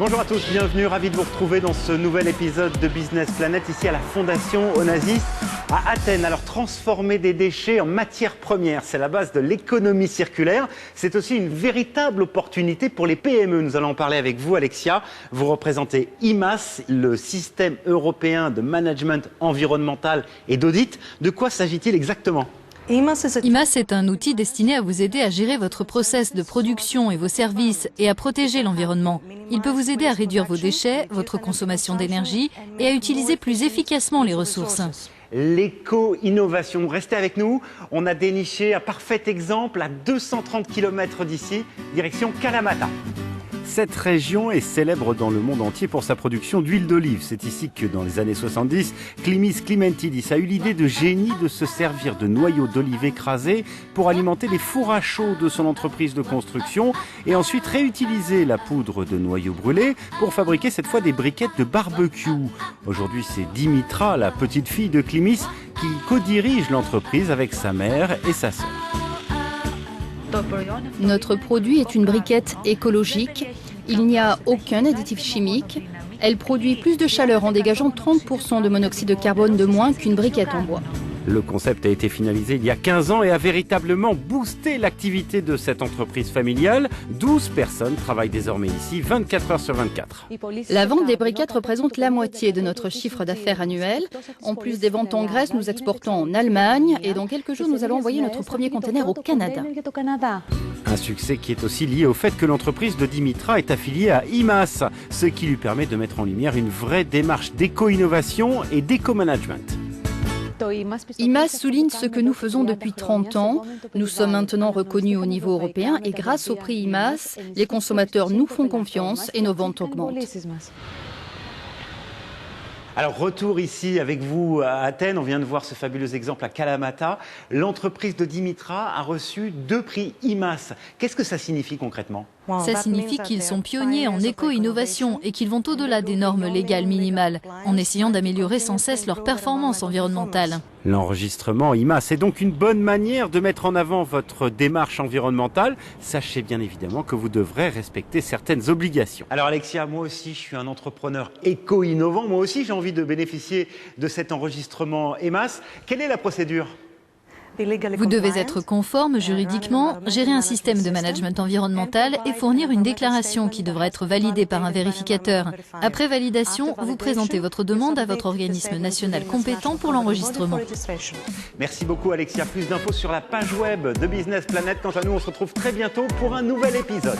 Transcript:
Bonjour à tous, bienvenue, ravi de vous retrouver dans ce nouvel épisode de Business Planet, ici à la Fondation Onassis à Athènes. Alors transformer des déchets en matières premières, c'est la base de l'économie circulaire. C'est aussi une véritable opportunité pour les PME. Nous allons en parler avec vous, Alexia. Vous représentez IMAS, le système européen de management environnemental et d'audit. De quoi s'agit-il exactement ? IMAS est un outil destiné à vous aider à gérer votre process de production et vos services et à protéger l'environnement. Il peut vous aider à réduire vos déchets, votre consommation d'énergie et à utiliser plus efficacement les ressources. L'éco-innovation. Restez avec nous. On a déniché un parfait exemple à 230 km d'ici, direction Kalamata. Cette région est célèbre dans le monde entier pour sa production d'huile d'olive. C'est ici que dans les années 70, Klimis Klimentidis a eu l'idée de génie de se servir de noyaux d'olive écrasés pour alimenter les fours à chaud de son entreprise de construction et ensuite réutiliser la poudre de noyaux brûlés pour fabriquer cette fois des briquettes de barbecue. Aujourd'hui, c'est Dimitra, la petite fille de Klimis, qui co-dirige l'entreprise avec sa mère et sa sœur. Notre produit est une briquette écologique. Il n'y a aucun additif chimique. Elle produit plus de chaleur en dégageant 30% de monoxyde de carbone de moins qu'une briquette en bois. Le concept a été finalisé il y a 15 ans et a véritablement boosté l'activité de cette entreprise familiale. 12 personnes travaillent désormais ici 24 heures sur 24. La vente des briquettes représente la moitié de notre chiffre d'affaires annuel. En plus des ventes en Grèce, nous exportons en Allemagne et dans quelques jours, nous allons envoyer notre premier conteneur au Canada. Un succès qui est aussi lié au fait que l'entreprise de Dimitra est affiliée à IMAS, ce qui lui permet de mettre en lumière une vraie démarche d'éco-innovation et d'éco-management. IMAS souligne ce que nous faisons depuis 30 ans. Nous sommes maintenant reconnus au niveau européen et grâce au prix IMAS, les consommateurs nous font confiance et nos ventes augmentent. Alors retour ici avec vous à Athènes, on vient de voir ce fabuleux exemple à Kalamata. L'entreprise de Dimitra a reçu 2 prix IMAS. Qu'est-ce que ça signifie concrètement ? Ça signifie qu'ils sont pionniers en éco-innovation et qu'ils vont au-delà des normes légales minimales, en essayant d'améliorer sans cesse leur performance environnementale. L'enregistrement IMAS est donc une bonne manière de mettre en avant votre démarche environnementale. Sachez bien évidemment que vous devrez respecter certaines obligations. Alors Alexia, moi aussi je suis un entrepreneur éco-innovant, moi aussi j'ai envie de bénéficier de cet enregistrement IMAS. Quelle est la procédure ? Vous devez être conforme juridiquement, gérer un système de management environnemental et fournir une déclaration qui devra être validée par un vérificateur. Après validation, vous présentez votre demande à votre organisme national compétent pour l'enregistrement. Merci beaucoup Alexia. Plus d'infos sur la page web de Business Planet. Quant à nous, on se retrouve très bientôt pour un nouvel épisode.